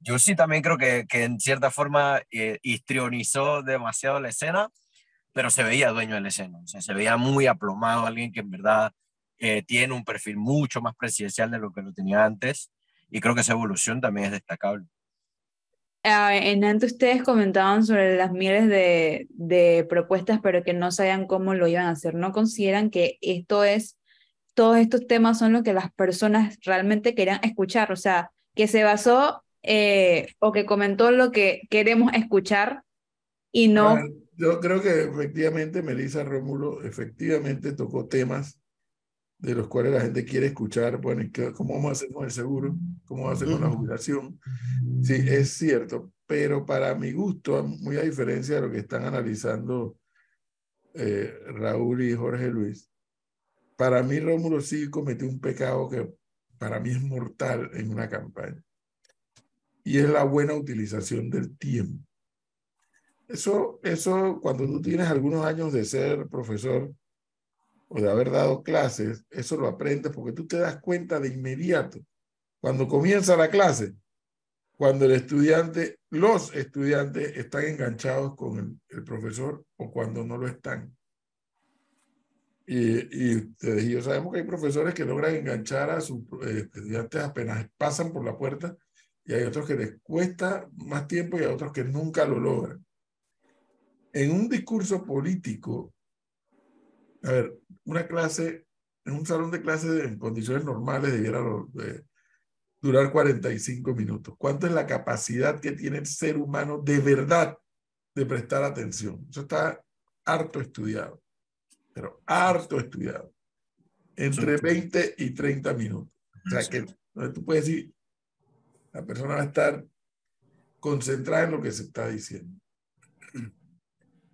yo sí también creo que en cierta forma histrionizó demasiado la escena, pero se veía dueño de la escena, o sea, se veía muy aplomado, alguien que en verdad tiene un perfil mucho más presidencial de lo que lo tenía antes, y creo que esa evolución también es destacable. En antes ustedes comentaban sobre las miles de propuestas, pero que no sabían cómo lo iban a hacer. ¿No consideran que todos estos temas son lo que las personas realmente querían escuchar? O sea, que se basó o que comentó lo que queremos escuchar y A no. ver, yo creo que efectivamente Melissa Rómulo efectivamente tocó temas de los cuales la gente quiere escuchar, bueno, ¿cómo vamos a hacer con el seguro? ¿Cómo vamos a hacer con la jubilación? Sí, es cierto, pero para mi gusto, muy a diferencia de lo que están analizando Raúl y Jorge Luis, para mí Rómulo sí cometió un pecado que para mí es mortal en una campaña, y es la buena utilización del tiempo. Eso cuando tú tienes algunos años de ser profesor o de haber dado clases, eso lo aprendes porque tú te das cuenta de inmediato, cuando comienza la clase, cuando los estudiantes están enganchados con el profesor o cuando no lo están. Y ustedes y yo sabemos que hay profesores que logran enganchar a sus estudiantes apenas pasan por la puerta, y hay otros que les cuesta más tiempo y hay otros que nunca lo logran. En un discurso político, a ver, una clase, en un salón de clases en condiciones normales debiera durar 45 minutos. ¿Cuánto es la capacidad que tiene el ser humano de verdad de prestar atención? Eso está harto estudiado, pero harto estudiado. Entre 20 y 30 minutos. O sea que tú puedes decir, la persona va a estar concentrada en lo que se está diciendo.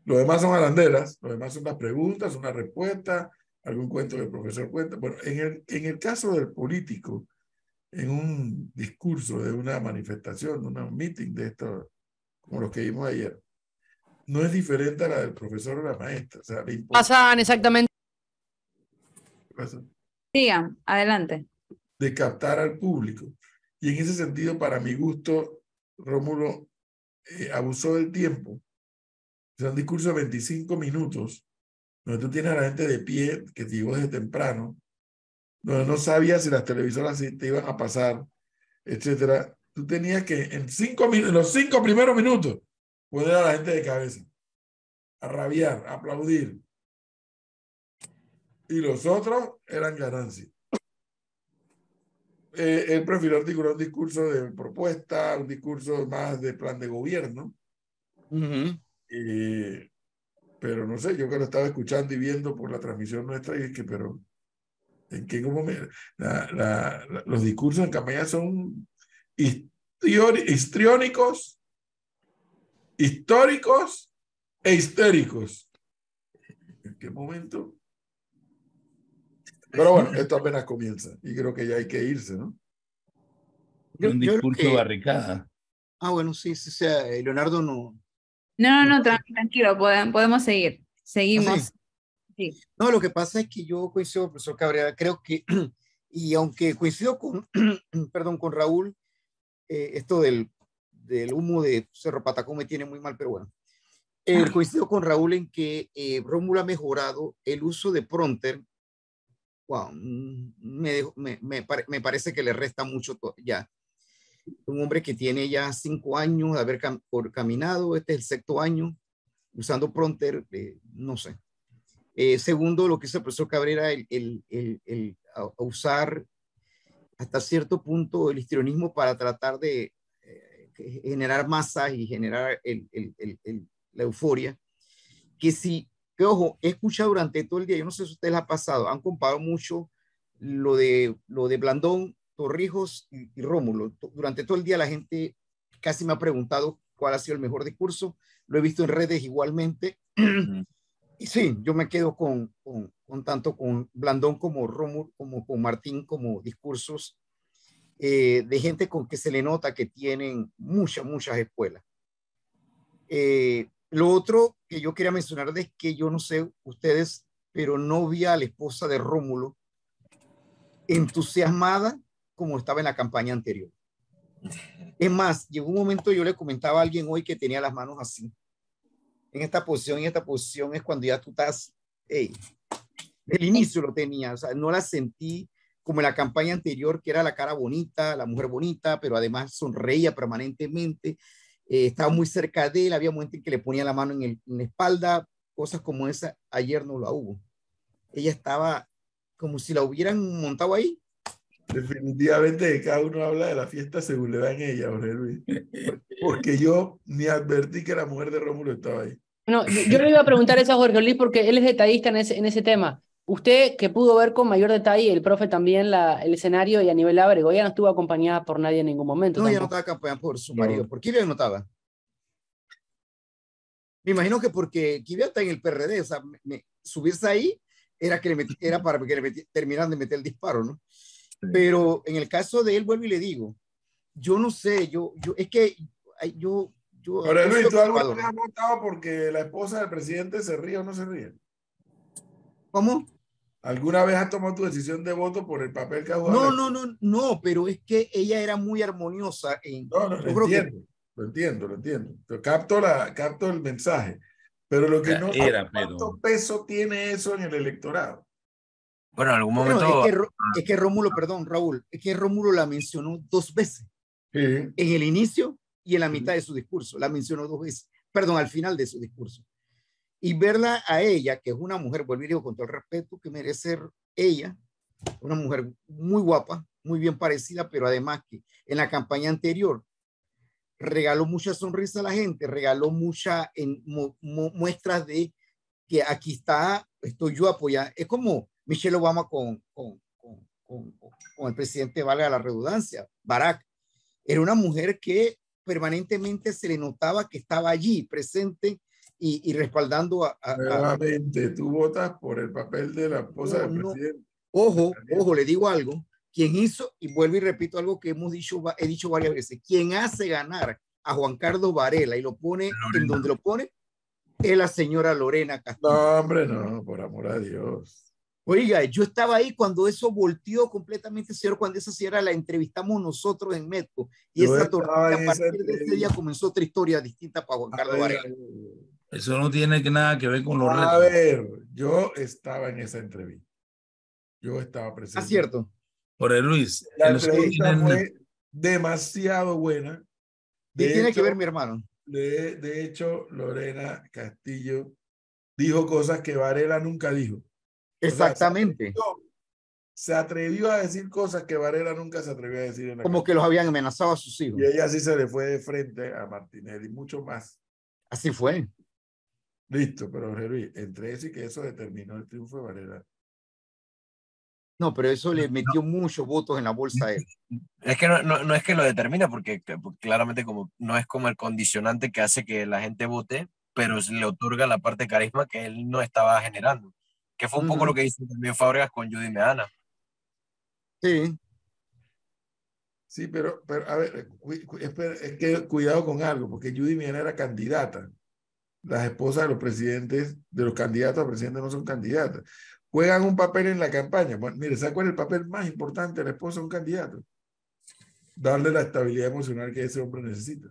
Lo demás son arandelas, lo demás son las preguntas, una respuesta, algún cuento que el profesor cuenta. Bueno, en el caso del político, en un discurso de una manifestación, de un meeting de esto, como los que vimos ayer, no es diferente a la del profesor o la maestra. O sea, le importa Pasan exactamente. Sigan, adelante. de captar al público. Y en ese sentido, para mi gusto, Rómulo abusó del tiempo sea, un discurso de 25 minutos, donde tú tienes a la gente de pie, que te llegó desde temprano, donde no sabías si las televisoras te iban a pasar, etcétera. Tú tenías que en los 5 primeros minutos poner a la gente de cabeza, a rabiar, a aplaudir. Y los otros eran ganancias. Él prefirió articular un discurso de propuesta, un discurso más de plan de gobierno. Pero no sé, yo que lo estaba escuchando y viendo por la transmisión nuestra, y es que, pero, ¿en qué momento? Los discursos en campaña son histriónicos, históricos e histéricos. ¿En qué momento? Pero bueno, esto apenas comienza y creo que ya hay que irse, ¿no? Un discurso barricada. Bueno, sí, Leonardo no. No, tranquilo, podemos seguir. Seguimos. ¿Ah, sí? Sí. No, lo que pasa es que yo coincido, profesor Cabrera, creo que, y aunque coincido con, perdón, con Raúl, esto del humo de Cerro Patacón me tiene muy mal, pero bueno. Coincido con Raúl en que Rómulo ha mejorado el uso de prompter. Wow, me parece que le resta mucho ya. Un hombre que tiene ya 5 años de haber caminado, este es el 6º año usando prompter, no sé. Segundo, lo que hizo el profesor Cabrera, a usar hasta cierto punto el histrionismo para tratar de generar masas y generar la euforia, que ojo, he escuchado durante todo el día, yo no sé si a ustedes les ha pasado, han comparado mucho lo de Blandón, Torrijos y Rómulo. Durante todo el día la gente casi me ha preguntado cuál ha sido el mejor discurso, lo he visto en redes igualmente, y sí, yo me quedo con tanto con Blandón como Rómulo, como con Martín, como discursos de gente con que se le nota que tienen muchas escuelas. Lo otro que yo quería mencionar es que yo no sé ustedes, pero no vi a la esposa de Rómulo entusiasmada como estaba en la campaña anterior. Es más, llegó un momento, yo le comentaba a alguien hoy que tenía las manos así. En esta posición es cuando ya tú estás, del inicio lo tenía, o sea, no la sentí como en la campaña anterior, que era la cara bonita, la mujer bonita, pero además sonreía permanentemente. Estaba muy cerca de él, había momentos en que le ponía la mano en la espalda, cosas como esa. Ayer no la hubo. Ella estaba como si la hubieran montado ahí. Definitivamente cada uno habla de la fiesta según le va en ella, Jorge Luis. Porque yo ni advertí que la mujer de Rómulo estaba ahí. No, yo le iba a preguntar eso a Jorge Luis porque él es detallista en ese tema. Usted, que pudo ver con mayor detalle, el profe también, el escenario, y a nivel Ábrego, ella no estuvo acompañada por nadie en ningún momento. No, ella no estaba acompañada por su marido. ¿Por qué ella no estaba? Me imagino que porque Kivia está en el PRD, o sea, subirse ahí era para que terminaran de meter el disparo, ¿no? Sí. Pero en el caso de él, vuelvo y le digo, yo no sé, es que yo Pero Luis, ¿tú alguna vez has votado porque la esposa del presidente se ríe o no se ríe? ¿Cómo? ¿Alguna vez has tomado tu decisión de voto por el papel que ha jugado? No, pero es que ella era muy armoniosa. Lo entiendo. Capto el mensaje. Pero lo que no sé, ¿cuánto peso tiene eso en el electorado? Bueno, en algún momento... Es que Rómulo, perdón, Raúl, es que Rómulo la mencionó 2 veces. Sí. En el inicio y en la mitad de su discurso. La mencionó 2 veces. Perdón, al final de su discurso. Y verla a ella, que es una mujer, vuelvo y digo con todo el respeto que merece ser ella, una mujer muy guapa, muy bien parecida, pero además que en la campaña anterior regaló mucha sonrisa a la gente, regaló muchas muestras de que aquí estoy yo apoyando. Es como Michelle Obama con el presidente, valga la redundancia, Barack. Era una mujer que permanentemente se le notaba que estaba allí, presente y respaldando Nuevamente, tú votas por el papel de la esposa del presidente. Ojo, le digo algo. Quien hizo, y vuelvo y repito algo que he dicho varias veces, quien hace ganar a Juan Carlos Varela y lo pone en donde lo pone, es la señora Lorena Castillo. No, hombre, no, por amor a Dios. Oiga, yo estaba ahí cuando eso volteó completamente, señor, cuando esa señora la entrevistamos nosotros en Metco, y esa tortilla, a partir de ese día comenzó otra historia distinta para Juan Carlos Varela. Eso no tiene nada que ver con los A retos. ver, yo estaba en esa entrevista. Yo estaba Ah, presente. cierto. Jorge Luis, La eso no entrevista tiene- fue demasiado buena. ¿Qué De tiene hecho, que ver mi hermano? de hecho, Lorena Castillo dijo cosas que Varela nunca dijo. O sea, Exactamente. se atrevió a decir cosas que Varela nunca se atrevió a decir en la Como calle. que los habían amenazado a sus hijos. Y ella sí se le fue de frente a Martinelli, mucho más. Así fue. Listo, pero Jorge Luis, entre eso y que eso determinó el triunfo de Varela. No, pero eso le metió muchos votos en la bolsa a él. Es que no es que lo determina, porque claramente como, no es como el condicionante que hace que la gente vote, pero le otorga la parte de carisma que él no estaba generando. Que fue un poco lo que hizo también Fábregas con Judy Meana. Sí. Sí, pero a ver, espera, es que cuidado con algo, porque Judy Meana era candidata. Las esposas de los presidentes, de los candidatos a presidente no son candidatas. Juegan un papel en la campaña. Bueno, mire, ¿sabe cuál es el papel más importante de la esposa de un candidato? Darle la estabilidad emocional que ese hombre necesita.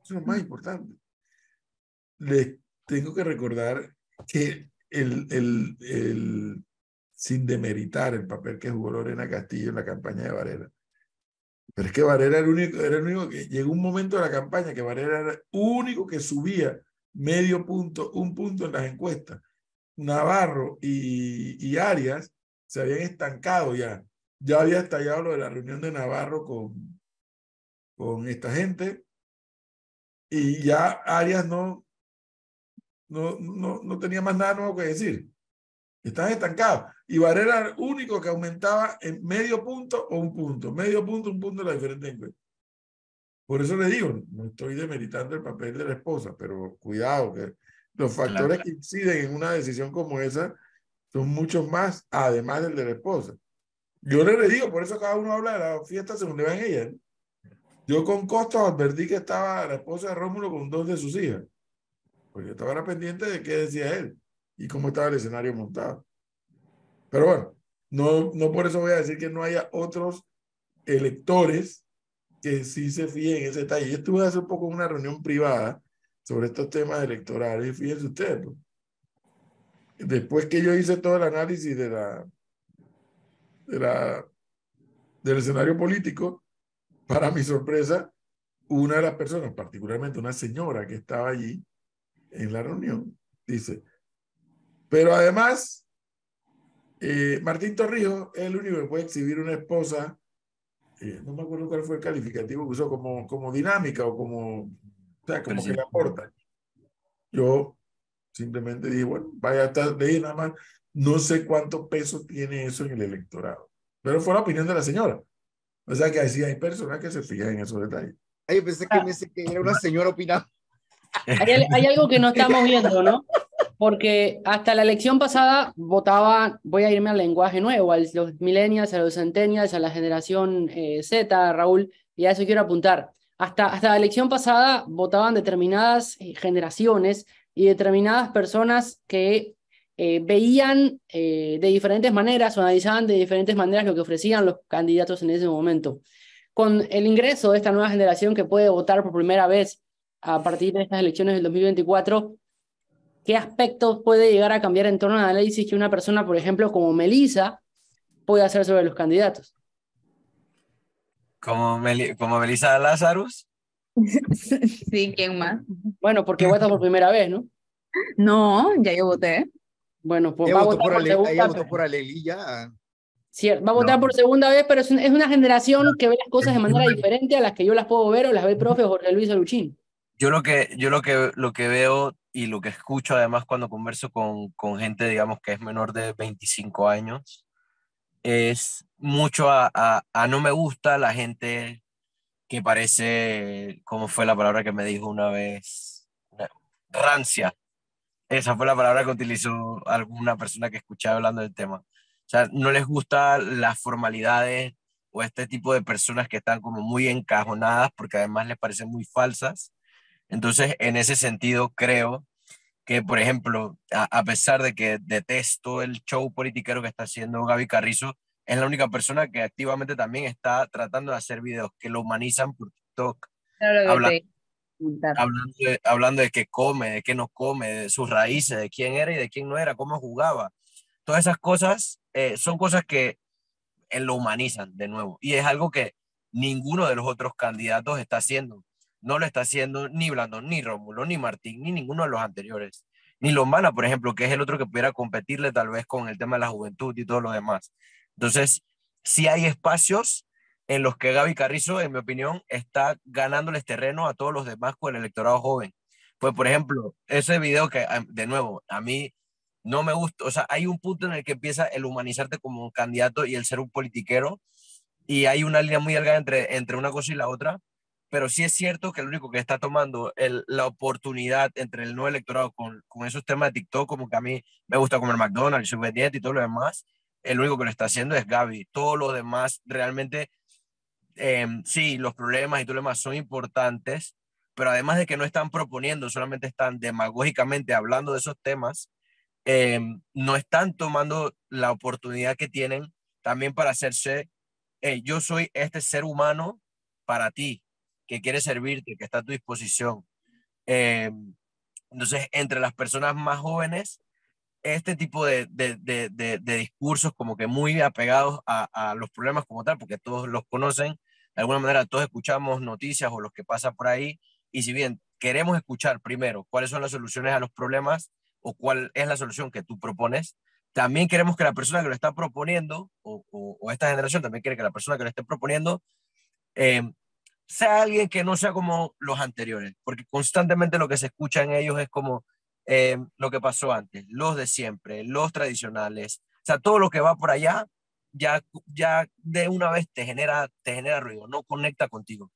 Eso es lo más importante. Les tengo que recordar que sin demeritar el papel que jugó Lorena Castillo en la campaña de Varela. Pero es que Varela era el único que llegó un momento de la campaña que Varela era el único que subía medio punto, un punto en las encuestas. Navarro y Arias se habían estancado ya. Ya había estallado lo de la reunión de Navarro con esta gente y ya Arias no tenía más nada nuevo que decir. Estaban estancados. Y Varela era el único que aumentaba en medio punto o un punto. Medio punto, un punto en la diferente encuesta. Por eso le digo, no estoy demeritando el papel de la esposa, pero cuidado, que los factores Claro. que inciden en una decisión como esa son muchos más, además del de la esposa. Yo le digo, por eso cada uno habla de la fiesta según le va en ella. Yo con Costos advertí que estaba la esposa de Rómulo con dos de sus hijas, porque yo estaba pendiente de qué decía él y cómo estaba el escenario montado. Pero bueno, no por eso voy a decir que no haya otros electores que sí se fíen en ese detalle. Yo estuve hace poco en una reunión privada sobre estos temas electorales y fíjense ustedes, pues, después que yo hice todo el análisis de la, del escenario político, para mi sorpresa, una de las personas, particularmente una señora que estaba allí en la reunión, dice, pero además, Martín Torrijos es el único que puede exhibir una esposa, no me acuerdo cuál fue el calificativo que usó, como dinámica o como, o sea, como que le aporta. Yo simplemente dije, bueno, vaya, de ahí nada más, no sé cuánto peso tiene eso en el electorado, pero fue la opinión de la señora. O sea que así hay personas que se fijan en esos detalles. Ay, yo pensé que me dice que era una señora opinando. Hay algo que no estamos viendo, ¿no? Porque hasta la elección pasada votaban, voy a irme al lenguaje nuevo, a los millennials, a los centennials, a la generación Z, Raúl, y a eso quiero apuntar. Hasta la elección pasada votaban determinadas generaciones y determinadas personas que veían de diferentes maneras o analizaban de diferentes maneras lo que ofrecían los candidatos en ese momento. Con el ingreso de esta nueva generación que puede votar por primera vez a partir de estas elecciones del 2024, ¿qué aspectos puede llegar a cambiar en torno al análisis que una persona, por ejemplo, como Melissa, puede hacer sobre los candidatos? Como Melissa Lazarus. Sí, ¿quién más? Bueno, porque vota por primera vez, ¿no? No, ya yo voté. Bueno, pues Ella va a votó votar por por ella segunda votó vez. por Aleli ya. Va a votar por segunda vez, pero es una generación que ve las cosas de manera diferente a las que yo las puedo ver o las ve el profe Jorge Luis Aluchín. Yo lo que veo y lo que escucho además cuando converso con gente, digamos, que es menor de 25 años, es mucho a no me gusta la gente que parece, ¿cómo fue la palabra que me dijo una vez? Rancia. Esa fue la palabra que utilizó alguna persona que escuché hablando del tema. O sea, no les gustan las formalidades o este tipo de personas que están como muy encajonadas porque además les parecen muy falsas. Entonces, en ese sentido, creo que, por ejemplo, a pesar de que detesto el show politiquero que está haciendo Gaby Carrizo, es la única persona que activamente también está tratando de hacer videos que lo humanizan por TikTok, Claro que hablando, te hablando de qué come, de qué no come, de sus raíces, de quién era y de quién no era, cómo jugaba. Todas esas cosas son cosas que lo humanizan de nuevo. Y es algo que ninguno de los otros candidatos está haciendo. No lo está haciendo ni Blandón, ni Rómulo, ni Martín, ni ninguno de los anteriores. Ni Lombana, por ejemplo, que es el otro que pudiera competirle tal vez con el tema de la juventud y todo lo demás. Entonces, sí hay espacios en los que Gaby Carrizo, en mi opinión, está ganándoles terreno a todos los demás con el electorado joven. Pues, por ejemplo, ese video que, de nuevo, a mí no me gusta, o sea, hay un punto en el que empieza el humanizarte como un candidato y el ser un politiquero, y hay una línea muy delgada entre una cosa y la otra, pero sí es cierto que el único que está tomando la oportunidad entre el nuevo electorado con esos temas de TikTok, como que a mí me gusta comer McDonald's, soy obediente y todo lo demás, el único que lo está haciendo es Gaby. Todos los demás realmente, sí, los problemas y todo lo demás son importantes, pero además de que no están proponiendo, solamente están demagógicamente hablando de esos temas, no están tomando la oportunidad que tienen también para hacerse, yo soy este ser humano para ti, que quiere servirte, que está a tu disposición. Eh, entonces, entre las personas más jóvenes, este tipo de discursos como que muy apegados a los problemas como tal, porque todos los conocen, de alguna manera todos escuchamos noticias o los que pasa por ahí, y si bien queremos escuchar primero cuáles son las soluciones a los problemas o cuál es la solución que tú propones, también queremos que la persona que lo está proponiendo, o esta generación también quiere que la persona que lo esté proponiendo, eh, sea alguien que no sea como los anteriores, porque constantemente lo que se escucha en ellos es como lo que pasó antes, los de siempre, los tradicionales, o sea, todo lo que va por allá ya de una vez te genera ruido, no conecta contigo.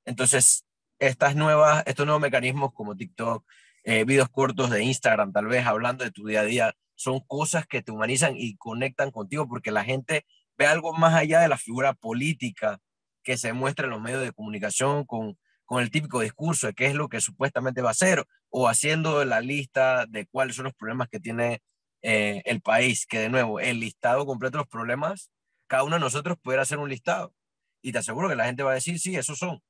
Entonces, estos nuevos mecanismos como TikTok, videos cortos de Instagram, tal vez hablando de tu día a día, son cosas que te humanizan y conectan contigo porque la gente ve algo más allá de la figura política que se muestra en los medios de comunicación con el típico discurso de qué es lo que supuestamente va a hacer o haciendo la lista de cuáles son los problemas que tiene el país, que de nuevo, el listado completo de los problemas, cada uno de nosotros pudiera hacer un listado y te aseguro que la gente va a decir, sí, esos son.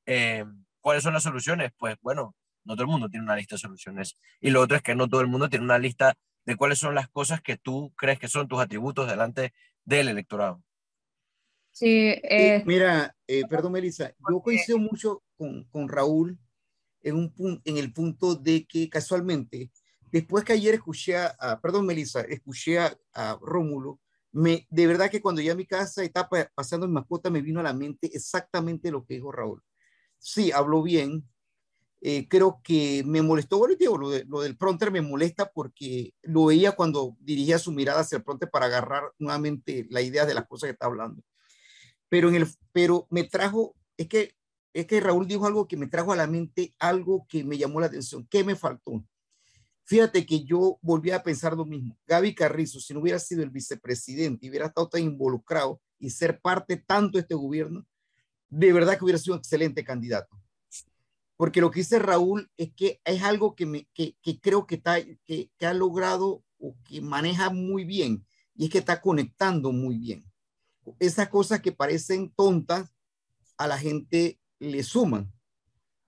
Eh, ¿Cuáles son las soluciones? Pues bueno, no todo el mundo tiene una lista de soluciones. Y lo otro es que no todo el mundo tiene una lista de cuáles son las cosas que tú crees que son tus atributos delante del electorado. Sí, Mira, perdón, Melissa, yo coincido mucho con Raúl en el punto de que casualmente, después que ayer escuché perdón, Melissa, escuché a Rómulo, de verdad que cuando ya a mi casa estaba pasando mi mascota, me vino a la mente exactamente lo que dijo Raúl. Sí, habló bien. Creo que me molestó, bueno, digo, lo del prompter me molesta porque lo veía cuando dirigía su mirada hacia el prompter para agarrar nuevamente la idea de las cosas que está hablando. Pero me trajo, es que Raúl dijo algo que me trajo a la mente, algo que me llamó la atención. ¿Qué me faltó? Fíjate que yo volví a pensar lo mismo. Gaby Carrizo, si no hubiera sido el vicepresidente y hubiera estado tan involucrado y ser parte tanto de este gobierno, de verdad que hubiera sido un excelente candidato. Porque lo que dice Raúl es que es algo que creo que ha logrado o que maneja muy bien, y es que está conectando muy bien. Esas cosas que parecen tontas a la gente le suman,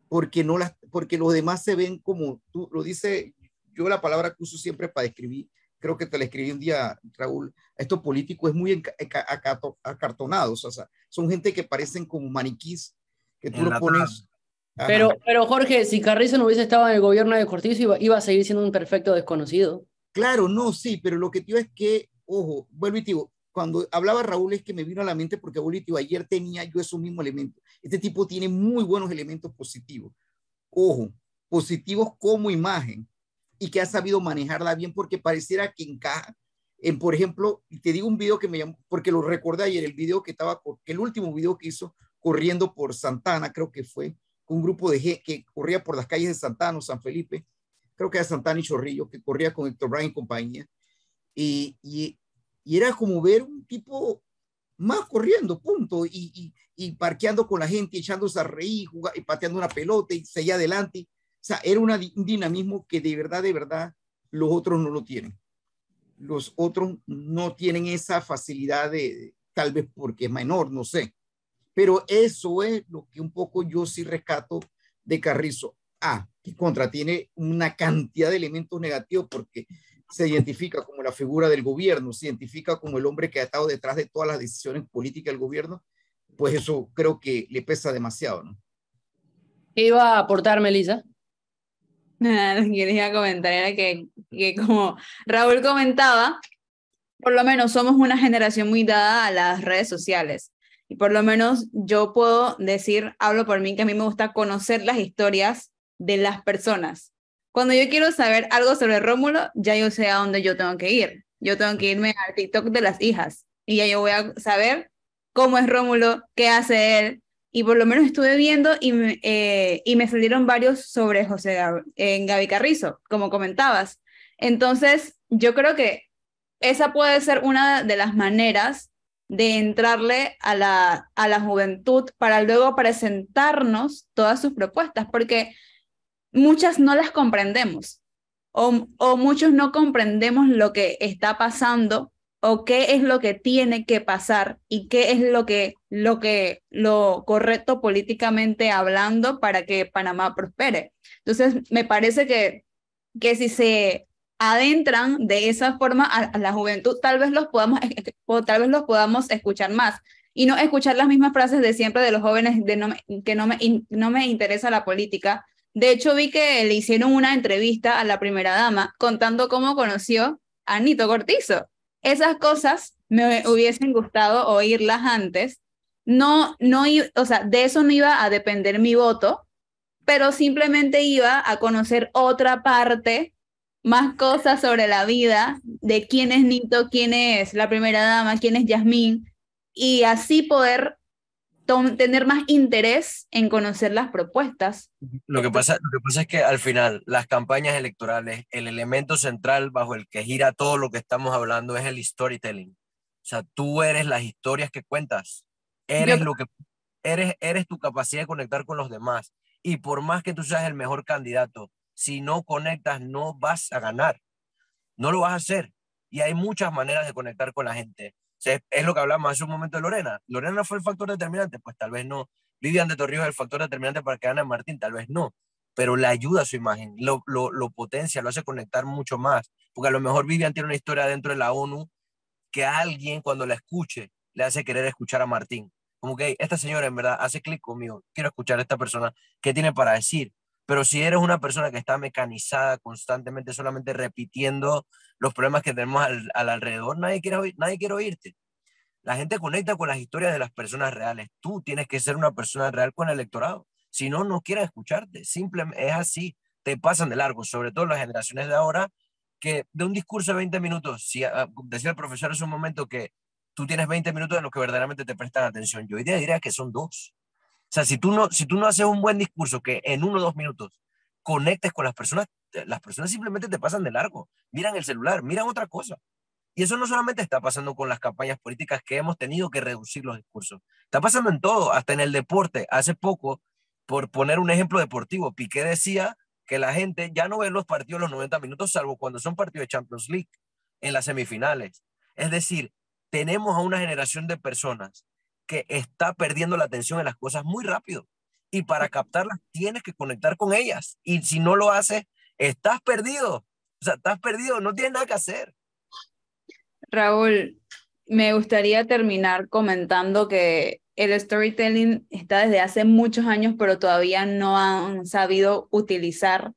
porque los demás se ven como tú lo dices. Yo la palabra que uso siempre para describir, creo que te la escribí un día, Raúl, a estos políticos es muy acartonados, o sea, son gente que parecen como maniquís, que tú lo pones. Pero Jorge, si Carrizo no hubiese estado en el gobierno de Cortizo, iba a seguir siendo un perfecto desconocido. Claro, no, sí, pero lo que te digo es que, ojo, vuelvo y te digo, cuando hablaba Raúl es que me vino a la mente porque, abuelito, ayer tenía yo esos mismos elementos. Este tipo tiene muy buenos elementos positivos. Ojo, positivos como imagen, y que ha sabido manejarla bien porque pareciera que encaja. Por ejemplo, te digo un video que me llamó, porque lo recordé ayer, el video que el último video que hizo corriendo por Santana, creo que fue, con un grupo de gente que corría por las calles de Santana o San Felipe, creo que era Santana y Chorrillo, que corría con Héctor Bryan y compañía, y era como ver un tipo más corriendo, punto, y parqueando con la gente, echándose a reír, y pateando una pelota y seguía adelante. O sea, era un dinamismo que de verdad, los otros no lo tienen. Los otros no tienen esa facilidad tal vez porque es menor, no sé. Pero eso es lo que un poco yo sí rescato de Carrizo. que contra, tiene una cantidad de elementos negativos porque se identifica como la figura del gobierno, se identifica como el hombre que ha estado detrás de todas las decisiones políticas del gobierno, pues eso creo que le pesa demasiado, ¿no? ¿Qué iba a aportar, Melissa? Nada, lo que quería comentar era que como Raúl comentaba, por lo menos somos una generación muy dada a las redes sociales. Y por lo menos yo puedo decir, hablo por mí, que a mí me gusta conocer las historias de las personas. Cuando yo quiero saber algo sobre Rómulo, ya yo sé a dónde yo tengo que ir. Yo tengo que irme al TikTok de las hijas. Y ya yo voy a saber cómo es Rómulo, qué hace él. Y por lo menos estuve viendo y me salieron varios sobre Gaby Carrizo, como comentabas. Entonces, yo creo que esa puede ser una de las maneras de entrarle a la juventud para luego presentarnos todas sus propuestas, porque muchas no las comprendemos o muchos no comprendemos lo que está pasando o qué es lo que tiene que pasar y qué es lo correcto políticamente hablando para que Panamá prospere. Entonces, me parece que si se adentran de esa forma a la juventud, tal vez los podamos escuchar más y no escuchar las mismas frases de siempre de los jóvenes de que no me interesa la política. De hecho, vi que le hicieron una entrevista a la primera dama contando cómo conoció a Nito Cortizo. Esas cosas me hubiesen gustado oírlas antes. O sea, de eso no iba a depender mi voto, pero simplemente iba a conocer otra parte, más cosas sobre la vida, de quién es Nito, quién es la primera dama, quién es Yasmín, y así poder tener más interés en conocer las propuestas. Lo que pasa es que al final las campañas electorales, el elemento central bajo el que gira todo lo que estamos hablando es el storytelling. O sea, tú eres las historias que cuentas, eres lo que eres tu capacidad de conectar con los demás. Y por más que tú seas el mejor candidato, si no conectas no vas a ganar, no lo vas a hacer. Y hay muchas maneras de conectar con la gente. O sea, es lo que hablamos hace un momento de Lorena. ¿Lorena fue el factor determinante? Pues tal vez no. Lidian de Torrijos es el factor determinante para que gane Martín, tal vez no. Pero le ayuda a su imagen, lo potencia, lo hace conectar mucho más. Porque a lo mejor Vivian tiene una historia dentro de la ONU que a alguien cuando la escuche le hace querer escuchar a Martín. Como que esta señora en verdad hace clic conmigo, quiero escuchar a esta persona, ¿qué tiene para decir? Pero si eres una persona que está mecanizada constantemente, solamente repitiendo los problemas que tenemos al alrededor, nadie quiere oírte. La gente conecta con las historias de las personas reales. Tú tienes que ser una persona real con el electorado. Si no, no quieren escucharte. Simplemente es así. Te pasan de largo, sobre todo las generaciones de ahora, que de un discurso de 20 minutos, si decía el profesor hace un momento que tú tienes 20 minutos en los que verdaderamente te prestan atención, yo hoy día diría que son 2. O sea, si tú no haces un buen discurso que en 1 o 2 minutos conectes con las personas simplemente te pasan de largo. Miran el celular, miran otra cosa. Y eso no solamente está pasando con las campañas políticas que hemos tenido que reducir los discursos. Está pasando en todo, hasta en el deporte. Hace poco, por poner un ejemplo deportivo, Piqué decía que la gente ya no ve los partidos los 90 minutos, salvo cuando son partidos de Champions League, en las semifinales. Es decir, tenemos a una generación de personas que está perdiendo la atención en las cosas muy rápido. Y para captarlas tienes que conectar con ellas. Y si no lo haces, estás perdido. O sea, estás perdido, no tienes nada que hacer. Raúl, me gustaría terminar comentando que el storytelling está desde hace muchos años, pero todavía no han sabido utilizar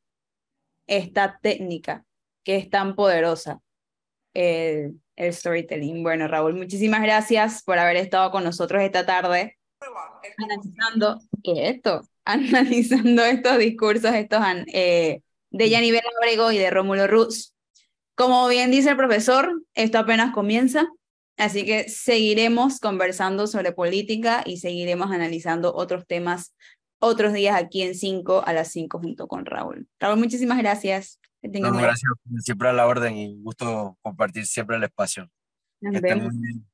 esta técnica que es tan poderosa, el storytelling. Bueno, Raúl, muchísimas gracias por haber estado con nosotros esta tarde analizando, analizando estos discursos de Yanibel Abrego y de Rómulo Ruz. Como bien dice el profesor, esto apenas comienza, así que seguiremos conversando sobre política y seguiremos analizando otros temas otros días aquí en 5 a las 5 junto con Raúl. Raúl, muchísimas gracias. No, gracias, siempre a la orden y gusto compartir siempre el espacio. Nos Que estén vemos. muy bien.